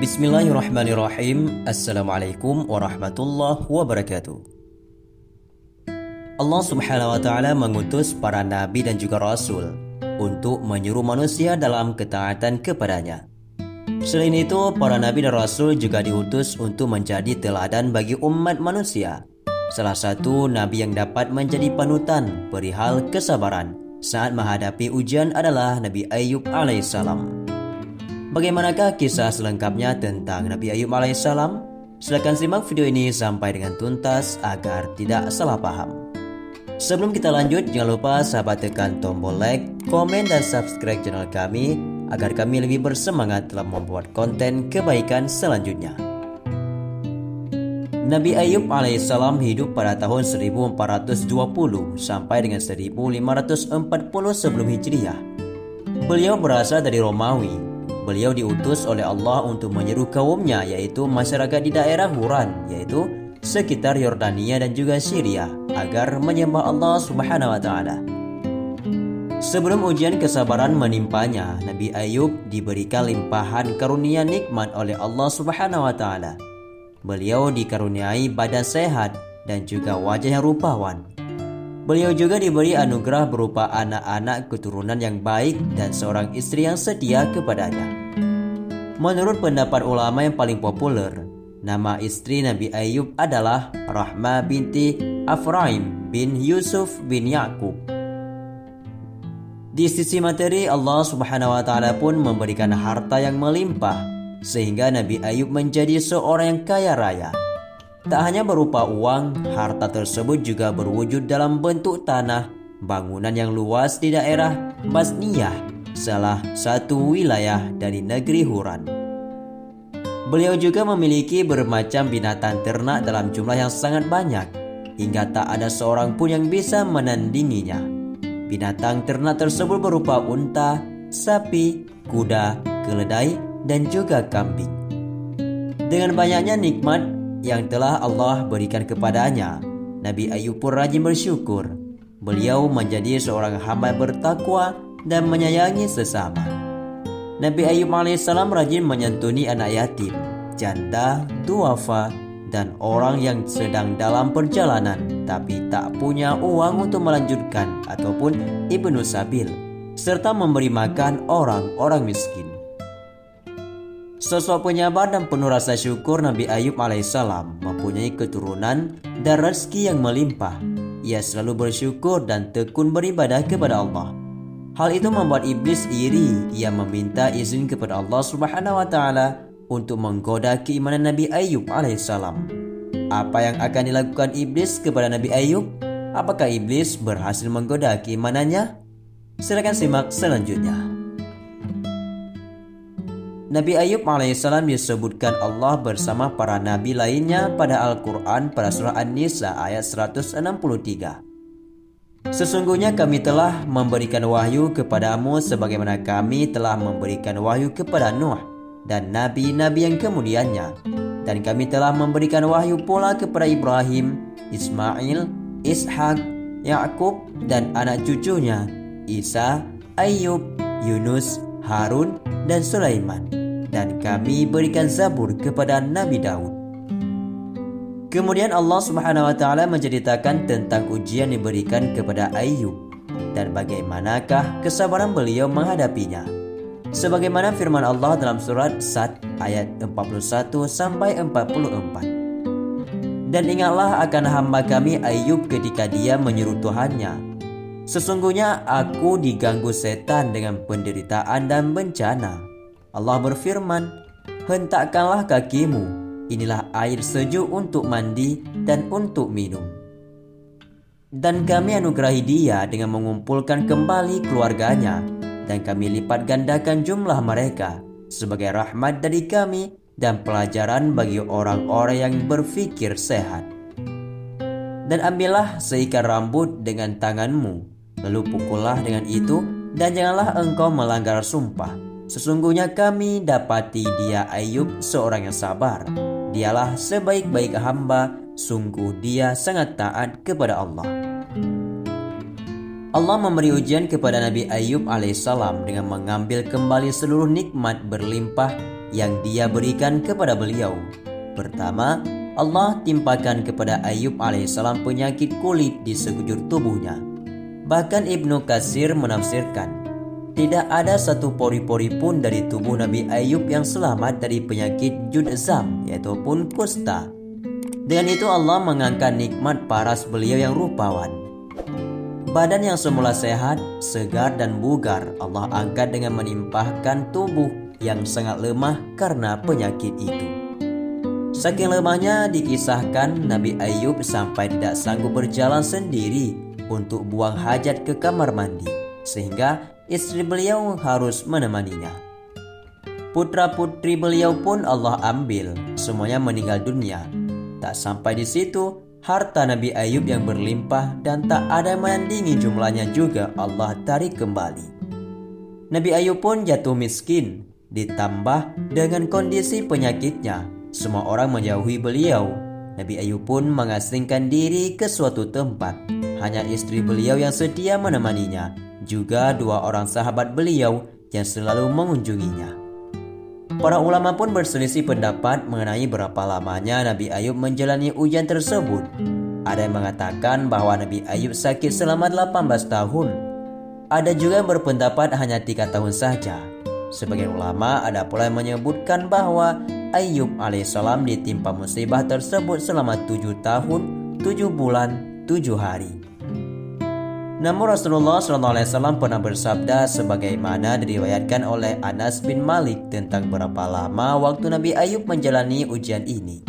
Bismillahirrahmanirrahim. Assalamualaikum warahmatullahi wabarakatuh. Allah subhanahu wa ta'ala mengutus para nabi dan juga rasul untuk menyuruh manusia dalam ketaatan kepadanya. Selain itu, para nabi dan rasul juga diutus untuk menjadi teladan bagi umat manusia. Salah satu nabi yang dapat menjadi panutan perihal kesabaran saat menghadapi ujian adalah Nabi Ayub alaihissalam. Bagaimanakah kisah selengkapnya tentang Nabi Ayub alaihissalam? Silakan simak video ini sampai dengan tuntas agar tidak salah paham. Sebelum kita lanjut, jangan lupa sahabat tekan tombol like, komen, dan subscribe channel kami agar kami lebih bersemangat dalam membuat konten kebaikan selanjutnya. Nabi Ayub alaihissalam hidup pada tahun 1420 sampai dengan 1540 sebelum Hijriah. Beliau berasal dari Romawi. Beliau diutus oleh Allah untuk menyeru kaumnya, yaitu masyarakat di daerah Huran, yaitu sekitar Yordania dan juga Syria, agar menyembah Allah subhanahu wa ta'ala. Sebelum ujian kesabaran menimpanya, Nabi Ayub diberikan limpahan karunia nikmat oleh Allah subhanahu wa ta'ala. Beliau dikaruniai badan sehat dan juga wajah yang rupawan. Beliau juga diberi anugerah berupa anak-anak keturunan yang baik dan seorang istri yang setia kepadanya. Menurut pendapat ulama yang paling populer, nama istri Nabi Ayub adalah Rahmah binti Afraim bin Yusuf bin Yakub. Di sisi materi, Allah subhanahu wa ta'ala pun memberikan harta yang melimpah, sehingga Nabi Ayub menjadi seorang yang kaya raya. Tak hanya berupa uang, harta tersebut juga berwujud dalam bentuk tanah, bangunan yang luas di daerah Basniyah, salah satu wilayah dari negeri Huran. Beliau juga memiliki bermacam binatang ternak dalam jumlah yang sangat banyak, hingga tak ada seorang pun yang bisa menandinginya. Binatang ternak tersebut berupa unta, sapi, kuda, keledai, dan juga kambing. Dengan banyaknya nikmat yang telah Allah berikan kepadanya, Nabi Ayub pun rajin bersyukur. Beliau menjadi seorang hamba bertakwa dan menyayangi sesama. Nabi Ayub alaihissalam rajin menyantuni anak yatim, janda, duafa, dan orang yang sedang dalam perjalanan tapi tak punya uang untuk melanjutkan ataupun ibnu sabil, serta memberi makan orang-orang miskin. Sosok penyabar dan penuh rasa syukur Nabi Ayub alaihissalam mempunyai keturunan dan rezeki yang melimpah. Ia selalu bersyukur dan tekun beribadah kepada Allah. Hal itu membuat iblis iri. Ia meminta izin kepada Allah subhanahu wa ta'ala untuk menggoda keimanan Nabi Ayub alaihissalam. Apa yang akan dilakukan iblis kepada Nabi Ayub? Apakah iblis berhasil menggoda keimanannya? Silakan simak selanjutnya. Nabi Ayub alaihissalam disebutkan Allah bersama para nabi lainnya pada Al-Quran pada surah An-Nisa ayat 163. Sesungguhnya kami telah memberikan wahyu kepadamu sebagaimana kami telah memberikan wahyu kepada Nuh dan nabi-nabi yang kemudiannya. Dan kami telah memberikan wahyu pula kepada Ibrahim, Ismail, Ishak, Yakub, dan anak cucunya Isa, Ayub, Yunus, Harun, dan Sulaiman. Dan kami berikan Zabur kepada Nabi Daud. Kemudian Allah subhanahu wa ta'ala menceritakan tentang ujian diberikan kepada Ayub dan bagaimanakah kesabaran beliau menghadapinya. Sebagaimana firman Allah dalam surat Sad ayat 41-44. Dan ingatlah akan hamba kami Ayub ketika dia menyeru Tuhannya. Sesungguhnya aku diganggu setan dengan penderitaan dan bencana. Allah berfirman, hentakkanlah kakimu, inilah air sejuk untuk mandi dan untuk minum. Dan kami anugerahi dia dengan mengumpulkan kembali keluarganya, dan kami lipat gandakan jumlah mereka sebagai rahmat dari kami dan pelajaran bagi orang-orang yang berfikir sehat. Dan ambillah seikat rambut dengan tanganmu, lalu pukullah dengan itu, dan janganlah engkau melanggar sumpah. Sesungguhnya kami dapati dia Ayub seorang yang sabar. Dialah sebaik-baik hamba, sungguh dia sangat taat kepada Allah. Allah memberi ujian kepada Nabi Ayub alaihissalam dengan mengambil kembali seluruh nikmat berlimpah yang Dia berikan kepada beliau. Pertama, Allah timpakan kepada Ayub alaihissalam penyakit kulit di sekujur tubuhnya. Bahkan Ibnu Katsir menafsirkan, tidak ada satu pori-pori pun dari tubuh Nabi Ayub yang selamat dari penyakit judzam, yaitu pun kusta. Dengan itu Allah mengangkat nikmat paras beliau yang rupawan. Badan yang semula sehat, segar dan bugar Allah angkat dengan menimpahkan tubuh yang sangat lemah karena penyakit itu. Saking lemahnya dikisahkan Nabi Ayub sampai tidak sanggup berjalan sendiri untuk buang hajat ke kamar mandi, sehingga istri beliau harus menemaninya. Putra-putri beliau pun Allah ambil, semuanya meninggal dunia. Tak sampai di situ, harta Nabi Ayub yang berlimpah dan tak ada yang menandingi jumlahnya juga Allah tarik kembali. Nabi Ayub pun jatuh miskin, ditambah dengan kondisi penyakitnya, semua orang menjauhi beliau. Nabi Ayub pun mengasingkan diri ke suatu tempat. Hanya istri beliau yang setia menemaninya, juga 2 orang sahabat beliau yang selalu mengunjunginya. Para ulama pun berselisih pendapat mengenai berapa lamanya Nabi Ayub menjalani ujian tersebut. Ada yang mengatakan bahwa Nabi Ayub sakit selama 18 tahun. Ada juga yang berpendapat hanya 3 tahun saja. Sebagian ulama ada pula yang menyebutkan bahwa Ayub alaihissalam ditimpa musibah tersebut selama 7 tahun, 7 bulan, 7 hari. Namun Rasulullah SAW pernah bersabda sebagaimana diriwayatkan oleh Anas bin Malik tentang berapa lama waktu Nabi Ayub menjalani ujian ini.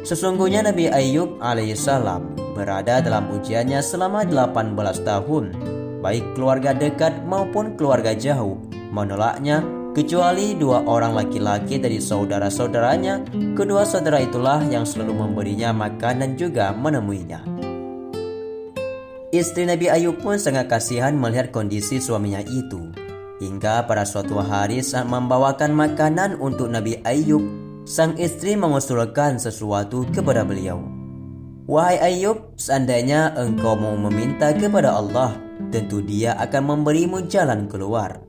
Sesungguhnya Nabi Ayub alaihissalam berada dalam ujiannya selama 18 tahun. Baik keluarga dekat maupun keluarga jauh menolaknya, kecuali 2 orang laki-laki dari saudara-saudaranya. Kedua saudara itulah yang selalu memberinya makan dan juga menemuinya. Istri Nabi Ayub pun sangat kasihan melihat kondisi suaminya itu. Hingga pada suatu hari saat membawakan makanan untuk Nabi Ayub, sang istri mengusulkan sesuatu kepada beliau. Wahai Ayub, seandainya engkau mau meminta kepada Allah, tentu Dia akan memberimu jalan keluar.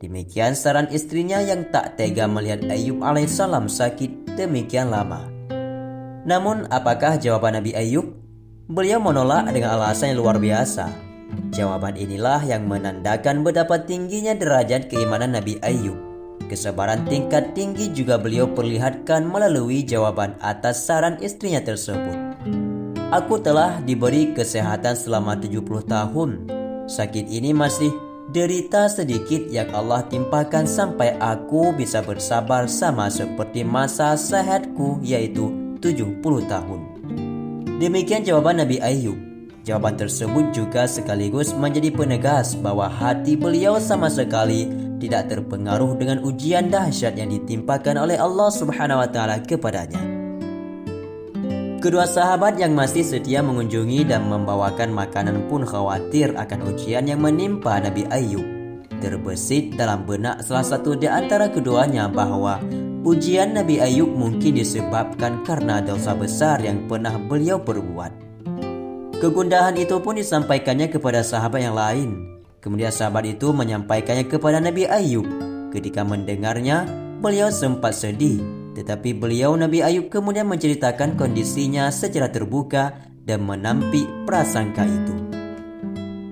Demikian saran istrinya yang tak tega melihat Ayub alaihissalam sakit demikian lama. Namun apakah jawaban Nabi Ayub? Beliau menolak dengan alasan yang luar biasa. Jawaban inilah yang menandakan betapa tingginya derajat keimanan Nabi Ayub. Kesabaran tingkat tinggi juga beliau perlihatkan melalui jawaban atas saran istrinya tersebut. Aku telah diberi kesehatan selama 70 tahun. Sakit ini masih derita sedikit yang Allah timpakan sampai aku bisa bersabar sama seperti masa sehatku, yaitu 70 tahun. Demikian jawaban Nabi Ayub. Jawaban tersebut juga sekaligus menjadi penegas bahwa hati beliau sama sekali tidak terpengaruh dengan ujian dahsyat yang ditimpakan oleh Allah Subhanahu wa taala kepadanya. Kedua sahabat yang masih setia mengunjungi dan membawakan makanan pun khawatir akan ujian yang menimpa Nabi Ayub. Terbesit dalam benak salah satu di antara keduanya bahwa ujian Nabi Ayub mungkin disebabkan karena dosa besar yang pernah beliau perbuat. Kegundahan itu pun disampaikannya kepada sahabat yang lain. Kemudian sahabat itu menyampaikannya kepada Nabi Ayub. Ketika mendengarnya, beliau sempat sedih. Tetapi beliau Nabi Ayub kemudian menceritakan kondisinya secara terbuka dan menampik prasangka itu.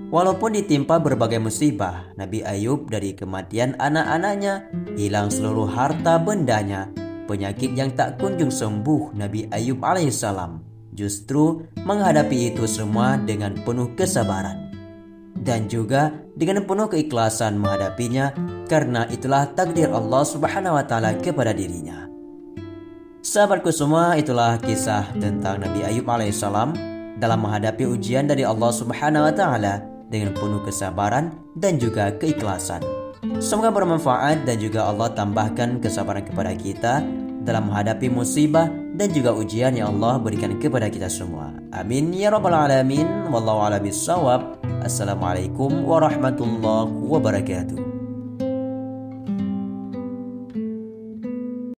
Walaupun ditimpa berbagai musibah, Nabi Ayub dari kematian anak-anaknya, hilang seluruh harta bendanya, penyakit yang tak kunjung sembuh, Nabi Ayub alaihissalam justru menghadapi itu semua dengan penuh kesabaran dan juga dengan penuh keikhlasan menghadapinya, karena itulah takdir Allah Subhanahu wa taala kepada dirinya. Sahabatku semua, itulah kisah tentang Nabi Ayub alaihissalam dalam menghadapi ujian dari Allah Subhanahu wa taala dengan penuh kesabaran dan juga keikhlasan. Semoga bermanfaat dan juga Allah tambahkan kesabaran kepada kita dalam menghadapi musibah dan juga ujian yang Allah berikan kepada kita semua. Amin ya rabbal alamin. Wallahu a'lam bishawab. Assalamualaikum warahmatullahi wabarakatuh.